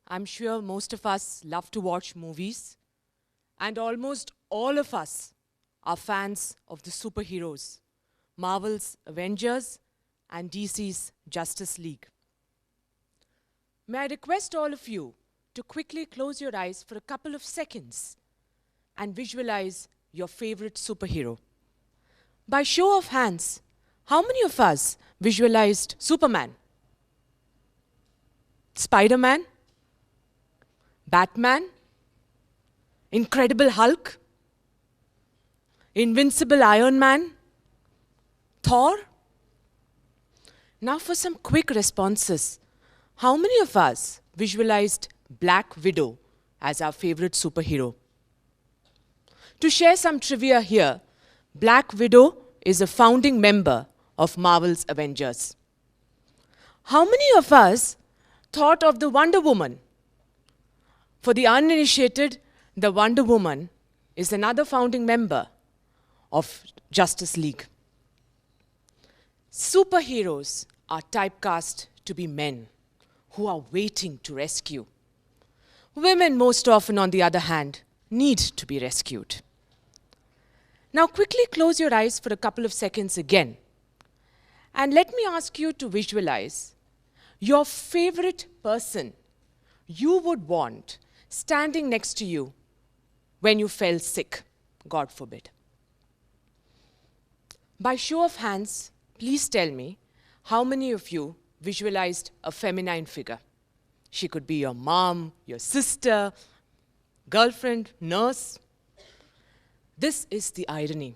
I'm sure most of us love to watch movies, and almost all of us are fans of the superheroes, Marvel's Avengers and DC's Justice League. May I request all of you to quickly close your eyes for a couple of seconds and visualize your favorite superhero. By show of hands, how many of us visualized Superman, Spider-Man, Batman, Incredible Hulk, Invincible Iron Man, Thor? Now for some quick responses. How many of us visualized Black Widow as our favorite superhero? To share some trivia here, Black Widow is a founding member of Marvel's Avengers. How many of us thought of the Wonder Woman? For the uninitiated, the Wonder Woman is another founding member of Justice League. Superheroes are typecast to be men who are waiting to rescue. Women, most often, on the other hand, need to be rescued. Now quickly close your eyes for a couple of seconds again. And let me ask you to visualize your favorite person you would want standing next to you when you fell sick, God forbid. By show of hands, please tell me how many of you visualized a feminine figure. She could be your mom, your sister, girlfriend, nurse. This is the irony.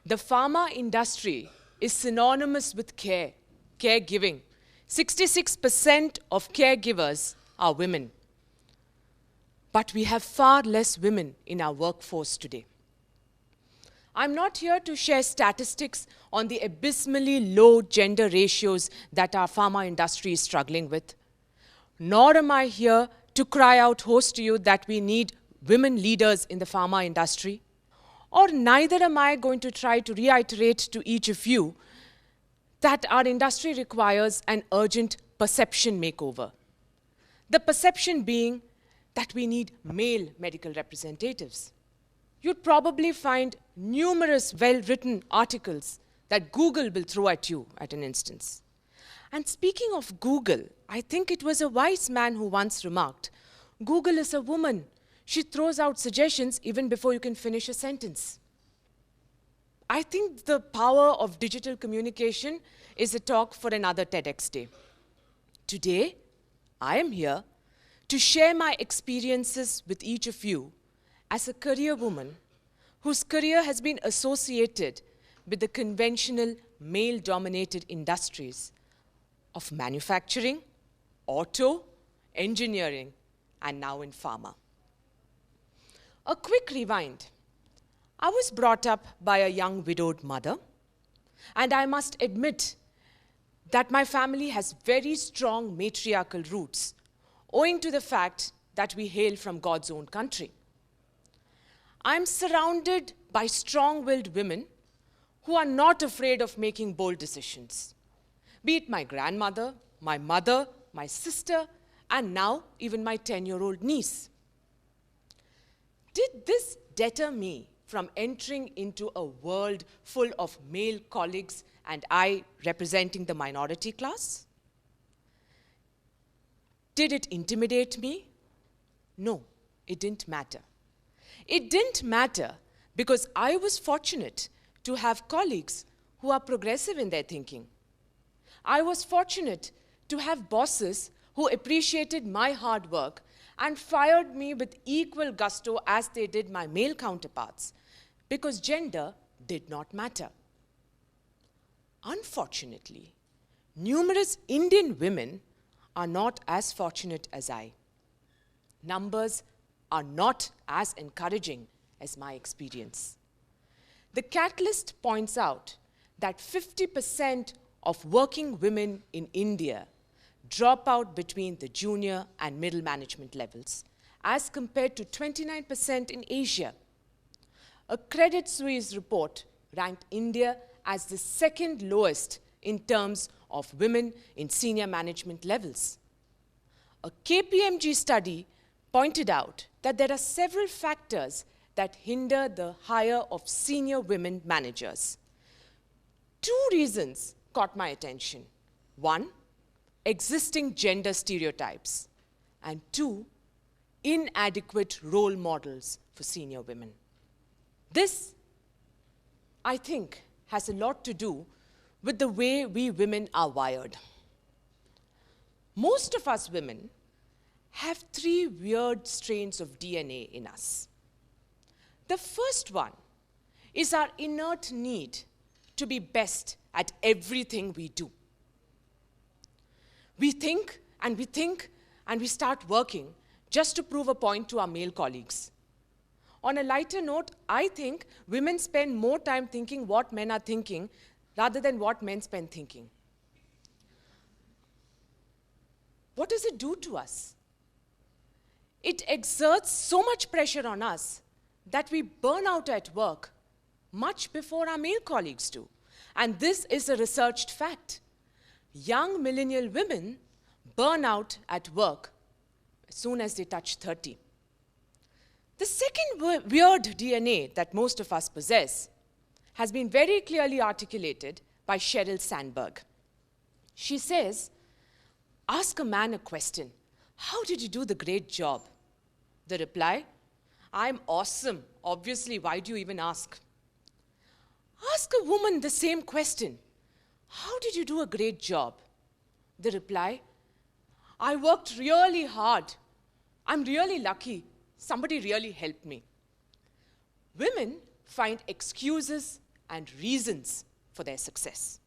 The pharma industry is synonymous with care, caregiving. 66% of caregivers are women. But we have far less women in our workforce today. I'm not here to share statistics on the abysmally low gender ratios that our pharma industry is struggling with. Nor am I here to cry out hoarse to you that we need women leaders in the pharma industry. Or neither am I going to try to reiterate to each of you that our industry requires an urgent perception makeover. The perception being that we need male medical representatives. You'd probably find numerous well-written articles that Google will throw at you at an instance. And speaking of Google, I think it was a wise man who once remarked, Google is a woman. She throws out suggestions even before you can finish a sentence. I think the power of digital communication is a talk for another TEDx day. Today, I am here to share my experiences with each of you as a career woman whose career has been associated with the conventional male-dominated industries of manufacturing, auto, engineering, and now in pharma. A quick rewind. I was brought up by a young widowed mother, and I must admit that my family has very strong matriarchal roots, owing to the fact that we hail from God's own country. I'm surrounded by strong-willed women who are not afraid of making bold decisions, be it my grandmother, my mother, my sister, and now even my 10-year-old niece. Did this deter me from entering into a world full of male colleagues and I representing the minority class? Did it intimidate me? No, it didn't matter. It didn't matter because I was fortunate to have colleagues who are progressive in their thinking. I was fortunate to have bosses who appreciated my hard work and fired me with equal gusto as they did my male counterparts, because gender did not matter. Unfortunately, numerous Indian women are not as fortunate as I. Numbers are not as encouraging as my experience. The Catalyst points out that 50% of working women in India drop out between the junior and middle management levels, as compared to 29% in Asia. A Credit Suisse report ranked India as the second lowest in terms of women in senior management levels. a KPMG study pointed out that there are several factors that hinder the hire of senior women managers. Two reasons caught my attention. One, existing gender stereotypes, and two, inadequate role models for senior women. This, I think, has a lot to do with the way we women are wired. Most of us women have three weird strains of DNA in us. The first one is our inert need to be best at everything we do. We think and we think and we start working just to prove a point to our male colleagues. On a lighter note, I think women spend more time thinking what men are thinking rather than what men spend thinking. What does it do to us? It exerts so much pressure on us that we burn out at work much before our male colleagues do. And this is a researched fact. Young millennial women burn out at work as soon as they touch 30. The second weird DNA that most of us possess has been very clearly articulated by Sheryl Sandberg. She says, ask a man a question. How did you do the great job? The reply, I'm awesome. Obviously, why do you even ask? Ask a woman the same question. How did you do a great job? The reply, I worked really hard. I'm really lucky. Somebody really helped me. Women find excuses and reasons for their success.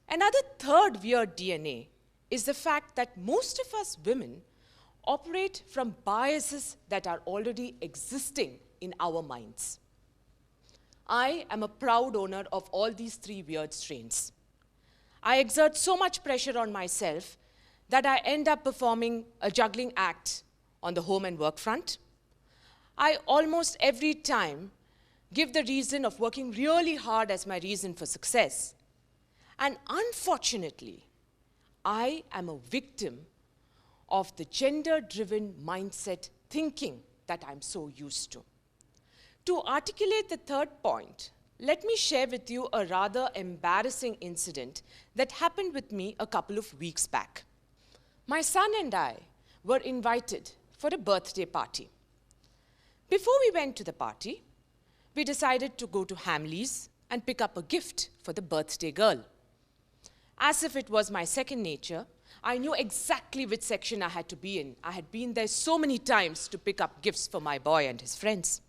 Another third weird DNA is the fact that most of us women operate from biases that are already existing in our minds. I am a proud owner of all these three weird strains. I exert so much pressure on myself that I end up performing a juggling act on the home and work front. I almost every time give the reason of working really hard as my reason for success. And unfortunately, I am a victim of the gender-driven mindset thinking that I'm so used to. To articulate the third point, let me share with you a rather embarrassing incident that happened with me a couple of weeks back. My son and I were invited for a birthday party. Before we went to the party, we decided to go to Hamleys and pick up a gift for the birthday girl. As if it was my second nature, I knew exactly which section I had to be in. I had been there so many times to pick up gifts for my boy and his friends.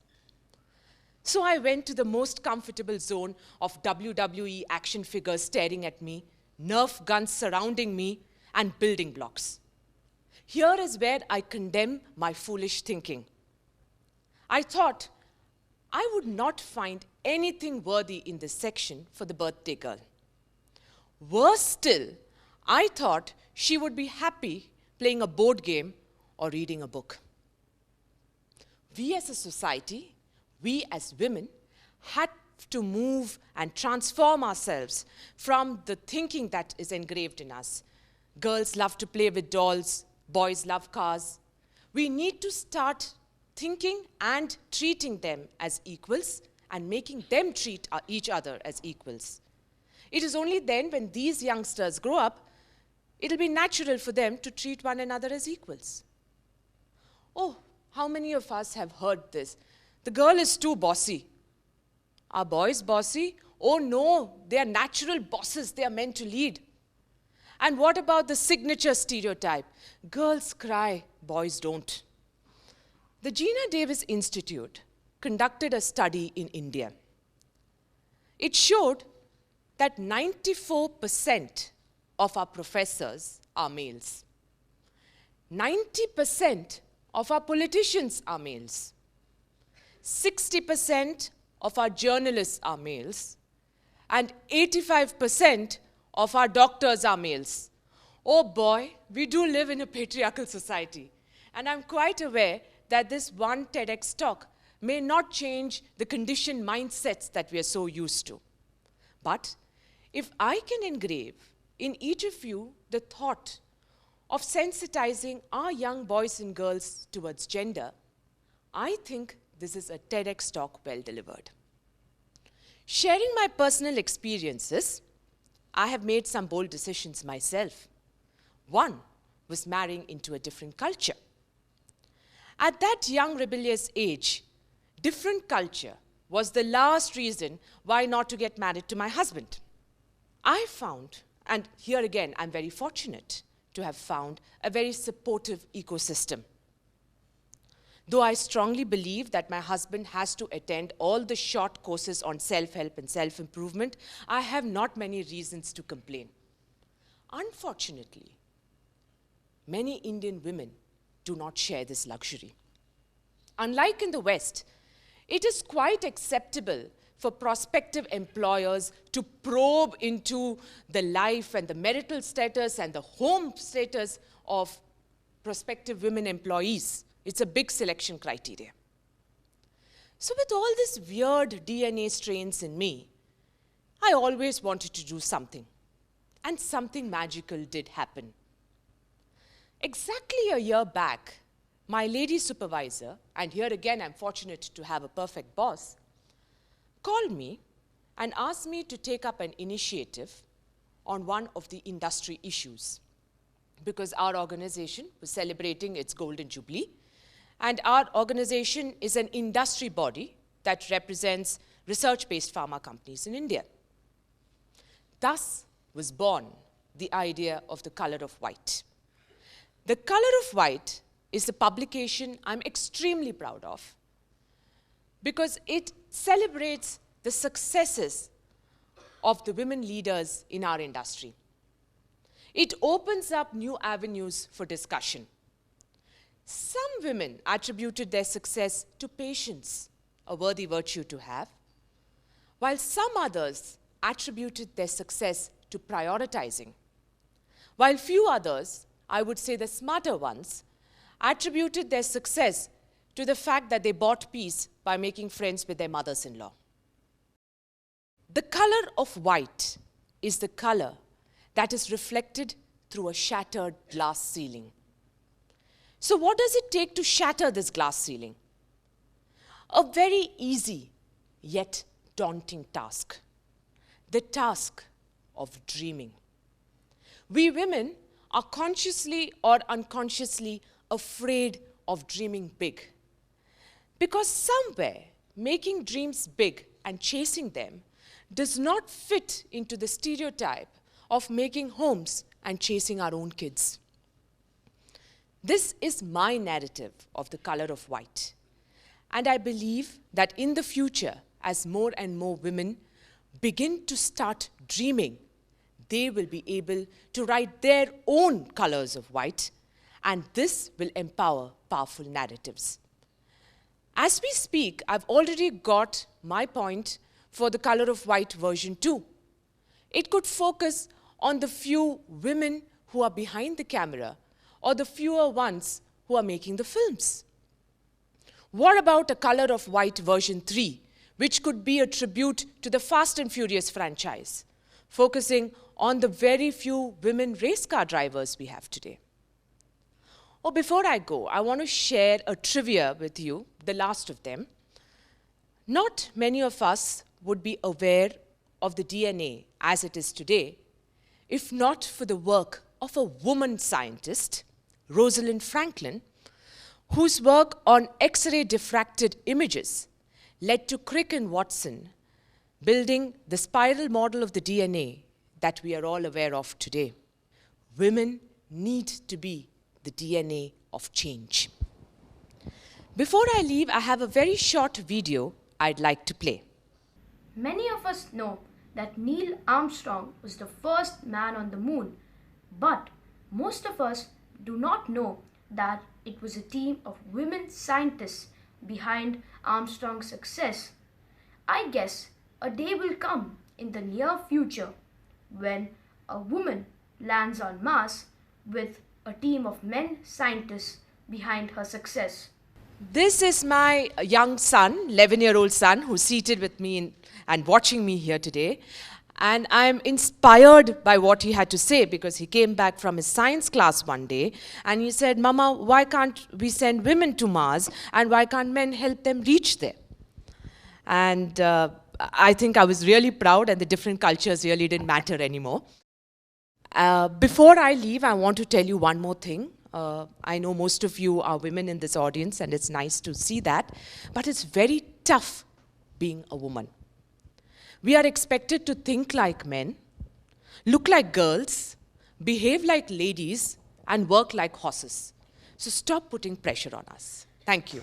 So I went to the most comfortable zone of WWE action figures staring at me, Nerf guns surrounding me, and building blocks. Here is where I condemn my foolish thinking. I thought I would not find anything worthy in this section for the birthday girl. Worse still, I thought she would be happy playing a board game or reading a book. We as a society, we as women, had to move and transform ourselves from the thinking that is engraved in us. Girls love to play with dolls, boys love cars. We need to start thinking and treating them as equals and making them treat each other as equals. It is only then when these youngsters grow up, it'll be natural for them to treat one another as equals. Oh, how many of us have heard this? The girl is too bossy. Are boys bossy? Oh no, they are natural bosses. They are meant to lead. And what about the signature stereotype? Girls cry, boys don't. The Gina Davis Institute conducted a study in India. It showed that 94% of our professors are males. 90% of our politicians are males. 60% of our journalists are males. And 85% of our doctors are males. Oh boy, we do live in a patriarchal society. And I'm quite aware that this one TEDx talk may not change the conditioned mindsets that we are so used to. But if I can engrave in each of you the thought of sensitizing our young boys and girls towards gender, I think this is a TEDx talk well delivered. Sharing my personal experiences, I have made some bold decisions myself. One was marrying into a different culture. At that young rebellious age, different culture was the last reason why not to get married to my husband. I found, and here again I'm very fortunate to have found, a very supportive ecosystem. Though I strongly believe that my husband has to attend all the short courses on self-help and self-improvement, I have not many reasons to complain. Unfortunately, many Indian women do not share this luxury. Unlike in the West, it is quite acceptable for prospective employers to probe into the life and the marital status and the home status of prospective women employees. It's a big selection criteria. So with all this weird DNA strains in me, I always wanted to do something. And something magical did happen. Exactly a year back, my lady supervisor, and here again I'm fortunate to have a perfect boss, called me and asked me to take up an initiative on one of the industry issues, because our organization was celebrating its golden jubilee, and our organization is an industry body that represents research-based pharma companies in India. Thus was born the idea of the color of white. The Color of White is a publication I'm extremely proud of because it celebrates the successes of the women leaders in our industry. It opens up new avenues for discussion. Some women attributed their success to patience, a worthy virtue to have, while some others attributed their success to prioritizing, while few others, I would say the smarter ones, attributed their success to the fact that they bought peace by making friends with their mothers-in-law. The color of white is the color that is reflected through a shattered glass ceiling. So what does it take to shatter this glass ceiling? A very easy yet daunting task. The task of dreaming. We women are consciously or unconsciously afraid of dreaming big. Because somewhere, making dreams big and chasing them does not fit into the stereotype of making homes and chasing our own kids. This is my narrative of the color of white. And I believe that in the future, as more and more women begin to start dreaming, they will be able to write their own colors of white, and this will empower powerful narratives. As we speak, I've already got my point for the Color of White version 2. It could focus on the few women who are behind the camera or the fewer ones who are making the films. What about a Color of White version 3, which could be a tribute to the Fast and Furious franchise, focusing on the very few women race car drivers we have today? Oh, before I go, I want to share a trivia with you, the last of them. Not many of us would be aware of the DNA as it is today, if not for the work of a woman scientist, Rosalind Franklin, whose work on X-ray diffracted images led to Crick and Watson building the spiral model of the DNA that we are all aware of today. Women need to be the DNA of change. Before I leave, I have a very short video I'd like to play. Many of us know that Neil Armstrong was the first man on the moon, but most of us do not know that it was a team of women scientists behind Armstrong's success. I guess a day will come in the near future when a woman lands on Mars with a team of men scientists behind her success. This is my young son, 11-year-old son, who's seated with me and watching me here today. And I'm inspired by what he had to say, because he came back from his science class one day and he said, Mama, why can't we send women to Mars, and why can't men help them reach there? And I think I was really proud, and the different cultures really didn't matter anymore. Before I leave, I want to tell you one more thing. I know most of you are women in this audience, and it's nice to see that, but it's very tough being a woman. We are expected to think like men, look like girls, behave like ladies, and work like horses. So stop putting pressure on us. Thank you.